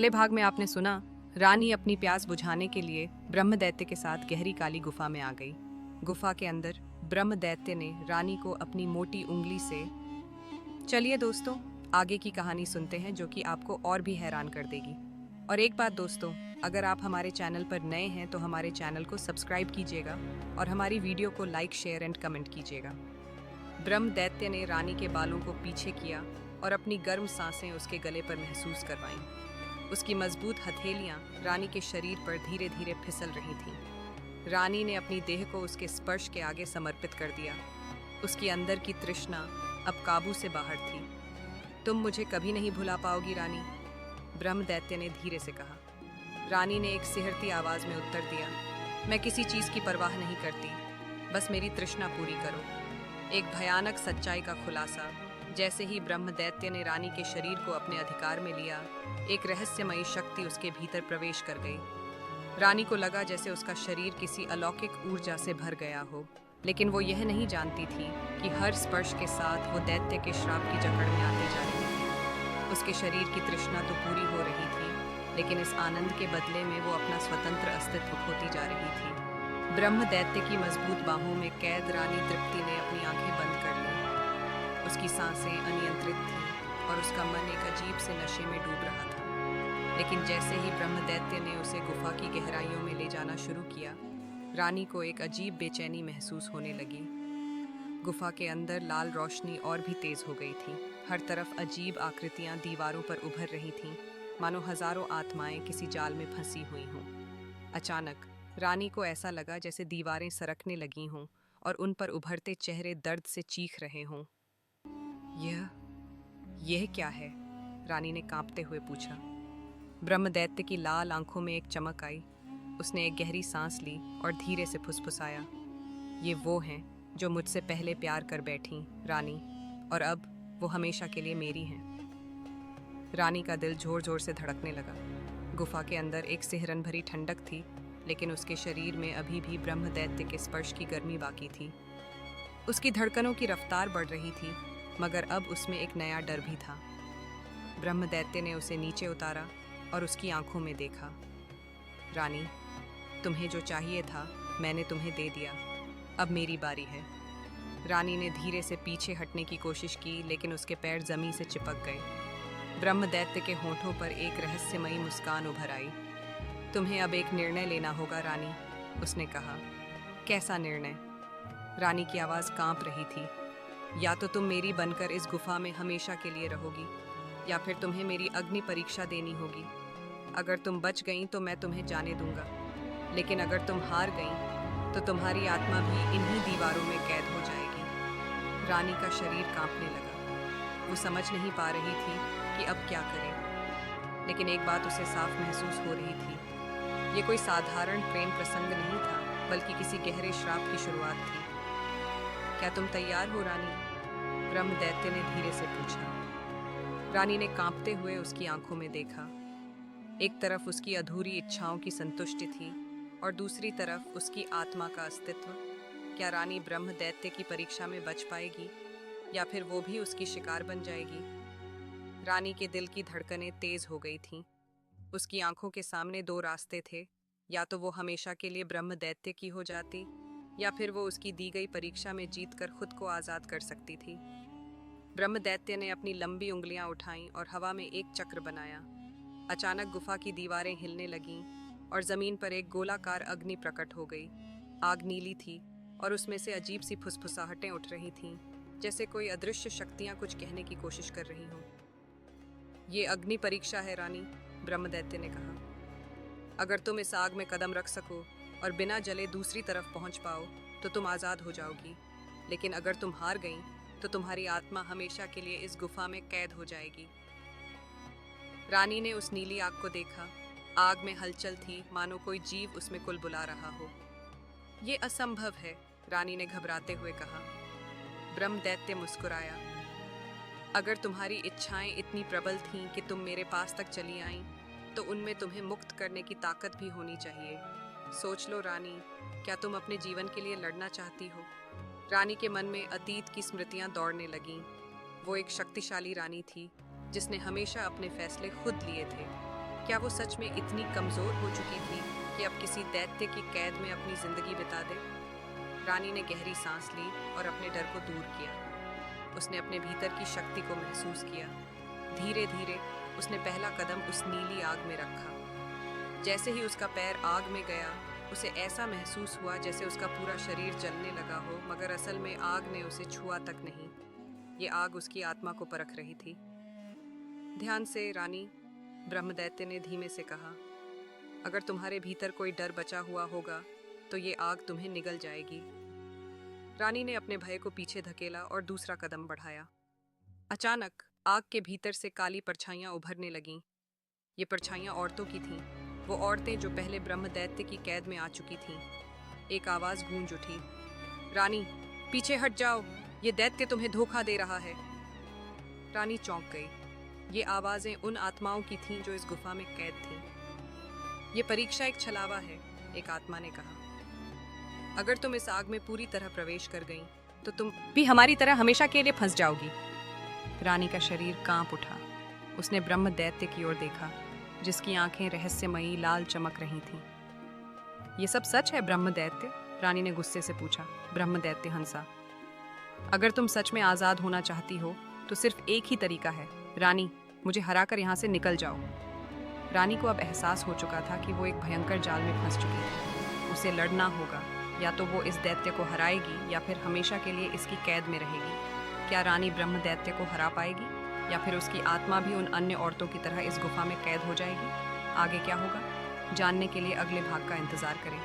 पहले भाग में आपने सुना, रानी अपनी प्यास बुझाने के लिए ब्रह्म दैत्य के साथ गहरी काली गुफा में आ गई। गुफा के अंदर ब्रह्म दैत्य ने रानी को अपनी मोटी उंगली से। चलिए दोस्तों, आगे की कहानी सुनते हैं जो कि आपको और भी हैरान कर देगी। और एक बात दोस्तों, अगर आप हमारे चैनल पर नए हैं तो हमारे चैनल को सब्सक्राइब कीजिएगा और हमारी वीडियो को लाइक, शेयर एंड कमेंट कीजिएगा। ब्रह्म दैत्य ने रानी के बालों को पीछे किया और अपनी गर्म सांसें उसके गले पर महसूस करवाईं। उसकी मजबूत हथेलियां रानी के शरीर पर धीरे धीरे फिसल रही थीं। रानी ने अपनी देह को उसके स्पर्श के आगे समर्पित कर दिया। उसकी अंदर की तृष्णा अब काबू से बाहर थी। तुम मुझे कभी नहीं भुला पाओगी रानी, ब्रह्म दैत्य ने धीरे से कहा। रानी ने एक सिहरती आवाज में उत्तर दिया, मैं किसी चीज की परवाह नहीं करती, बस मेरी तृष्णा पूरी करो। एक भयानक सच्चाई का खुलासा। जैसे ही ब्रह्म दैत्य ने रानी के शरीर को अपने अधिकार में लिया, एक रहस्यमयी शक्ति उसके भीतर प्रवेश कर गई। रानी को लगा जैसे उसका शरीर किसी अलौकिक ऊर्जा से भर गया हो, लेकिन वो यह नहीं जानती थी कि हर स्पर्श के साथ वो दैत्य के श्राप की जकड़ में आती जा रही थी। उसके शरीर की तृष्णा तो पूरी हो रही थी, लेकिन इस आनंद के बदले में वो अपना स्वतंत्र अस्तित्व खोती जा रही थी। ब्रह्म दैत्य की मजबूत बाहों में कैद रानी तृप्ति ने अपनी आंखें बंद कर ली। उसकी सांसें अनियंत्रित थीं और उसका मन एक अजीब से नशे में डूब रहा था। लेकिन जैसे ही ब्रह्म दैत्य ने उसे गुफा की गहराइयों में ले जाना शुरू किया, रानी को एक अजीब बेचैनी महसूस होने लगी। गुफा के अंदर लाल रोशनी और भी तेज हो गई थी। हर तरफ अजीब आकृतियां दीवारों पर उभर रही थीं, मानो हजारों आत्माएं किसी जाल में फंसी हुई हों। अचानक रानी को ऐसा लगा जैसे दीवारें सरकने लगी हों और उन पर उभरते चेहरे दर्द से चीख रहे हों। यह क्या है? रानी ने कांपते हुए पूछा। ब्रह्म दैत्य की लाल आंखों में एक चमक आई। उसने एक गहरी सांस ली और धीरे से फुसफुसाया, ये वो हैं जो मुझसे पहले प्यार कर बैठीं, रानी, और अब वो हमेशा के लिए मेरी हैं। रानी का दिल जोर जोर से धड़कने लगा। गुफा के अंदर एक सिहरन भरी ठंडक थी, लेकिन उसके शरीर में अभी भी ब्रह्म दैत्य के स्पर्श की गर्मी बाकी थी। उसकी धड़कनों की रफ्तार बढ़ रही थी, मगर अब उसमें एक नया डर भी था। ब्रह्म दैत्य ने उसे नीचे उतारा और उसकी आंखों में देखा। रानी, तुम्हें जो चाहिए था मैंने तुम्हें दे दिया, अब मेरी बारी है। रानी ने धीरे से पीछे हटने की कोशिश की, लेकिन उसके पैर जमीन से चिपक गए। ब्रह्म दैत्य के होठों पर एक रहस्यमयी मुस्कान उभर आई। तुम्हें अब एक निर्णय लेना होगा रानी, उसने कहा। कैसा निर्णय? रानी की आवाज़ कांप रही थी। या तो तुम मेरी बनकर इस गुफा में हमेशा के लिए रहोगी, या फिर तुम्हें मेरी अग्नि परीक्षा देनी होगी। अगर तुम बच गईं तो मैं तुम्हें जाने दूंगा, लेकिन अगर तुम हार गईं तो तुम्हारी आत्मा भी इन्हीं दीवारों में कैद हो जाएगी। रानी का शरीर कांपने लगा। वो समझ नहीं पा रही थी कि अब क्या करे, लेकिन एक बात उसे साफ महसूस हो रही थी। ये कोई साधारण प्रेम प्रसंग नहीं था, बल्कि किसी गहरे श्राप की शुरुआत थी। क्या तुम तैयार हो रानी? ब्रह्म दैत्य ने धीरे से पूछा। रानी ने कांपते हुए उसकी आंखों में देखा। एक तरफ उसकी अधूरी इच्छाओं की संतुष्टि थी और दूसरी तरफ उसकी आत्मा का अस्तित्व। क्या रानी ब्रह्म दैत्य की परीक्षा में बच पाएगी, या फिर वो भी उसकी शिकार बन जाएगी? रानी के दिल की धड़कनें तेज हो गई थीं। उसकी आंखों के सामने दो रास्ते थे, या तो वो हमेशा के लिए ब्रह्म दैत्य की हो जाती, या फिर वो उसकी दी गई परीक्षा में जीतकर खुद को आज़ाद कर सकती थी। ब्रह्म दैत्य ने अपनी लंबी उंगलियां उठाईं और हवा में एक चक्र बनाया। अचानक गुफा की दीवारें हिलने लगीं और जमीन पर एक गोलाकार अग्नि प्रकट हो गई। आग नीली थी और उसमें से अजीब सी फुसफुसाहटें उठ रही थीं, जैसे कोई अदृश्य शक्तियां कुछ कहने की कोशिश कर रही हों। ये अग्नि परीक्षा है रानी, ब्रह्म दैत्य ने कहा। अगर तुम इस आग में कदम रख सको और बिना जले दूसरी तरफ पहुंच पाओ तो तुम आज़ाद हो जाओगी, लेकिन अगर तुम हार गईं तो तुम्हारी आत्मा हमेशा के लिए इस गुफा में कैद हो जाएगी। रानी ने उस नीली आग को देखा। आग में हलचल थी, मानो कोई जीव उसमें कुलबुला रहा हो। ये असंभव है, रानी ने घबराते हुए कहा। ब्रह्म दैत्य मुस्कुराया। अगर तुम्हारी इच्छाएं इतनी प्रबल थीं कि तुम मेरे पास तक चली आईं, तो उनमें तुम्हें मुक्त करने की ताकत भी होनी चाहिए। सोच लो रानी, क्या तुम अपने जीवन के लिए लड़ना चाहती हो? रानी के मन में अतीत की स्मृतियां दौड़ने लगीं। वो एक शक्तिशाली रानी थी, जिसने हमेशा अपने फैसले खुद लिए थे। क्या वो सच में इतनी कमजोर हो चुकी थी कि अब किसी दैत्य की कैद में अपनी जिंदगी बिता दे? रानी ने गहरी सांस ली और अपने डर को दूर किया। उसने अपने भीतर की शक्ति को महसूस किया। धीरे धीरे उसने पहला कदम उस नीली आग में रखा। जैसे ही उसका पैर आग में गया, उसे ऐसा महसूस हुआ जैसे उसका पूरा शरीर जलने लगा हो, मगर असल में आग ने उसे छुआ तक नहीं। ये आग उसकी आत्मा को परख रही थी। ध्यान से रानी, ब्रह्मदैत्य ने धीमे से कहा, अगर तुम्हारे भीतर कोई डर बचा हुआ होगा तो ये आग तुम्हें निगल जाएगी। रानी ने अपने भय को पीछे धकेला और दूसरा कदम बढ़ाया। अचानक आग के भीतर से काली परछाइयां उभरने लगीं। ये परछाइयां औरतों की थीं, वो औरतें जो पहले ब्रह्मदैत्य की कैद में आ चुकी थीं। एक आवाज गूंज उठी, रानी पीछे हट जाओ, ये दैत्य तुम्हें धोखा दे रहा है। रानी चौंक गई। ये आवाजें उन आत्माओं की थीं जो इस गुफा में कैद थीं। ये परीक्षा एक छलावा है, एक आत्मा ने कहा। अगर तुम इस आग में पूरी तरह प्रवेश कर गई तो तुम भी हमारी तरह हमेशा के लिए फंस जाओगी। रानी का शरीर कांप उठा। उसने ब्रह्म दैत्य की ओर देखा, जिसकी आंखें रहस्यमयी लाल चमक रही थीं। ये सब सच है ब्रह्म दैत्य? रानी ने गुस्से से पूछा। ब्रह्म दैत्य हंसा। अगर तुम सच में आजाद होना चाहती हो तो सिर्फ एक ही तरीका है, रानी, मुझे हराकर यहाँ से निकल जाओ। रानी को अब एहसास हो चुका था कि वो एक भयंकर जाल में फंस चुकी थी। उसे लड़ना होगा, या तो वो इस दैत्य को हराएगी या फिर हमेशा के लिए इसकी कैद में रहेगी। क्या रानी ब्रह्म दैत्य को हरा पाएगी, या फिर उसकी आत्मा भी उन अन्य औरतों की तरह इस गुफा में कैद हो जाएगी? आगे क्या होगा, जानने के लिए अगले भाग का इंतजार करें।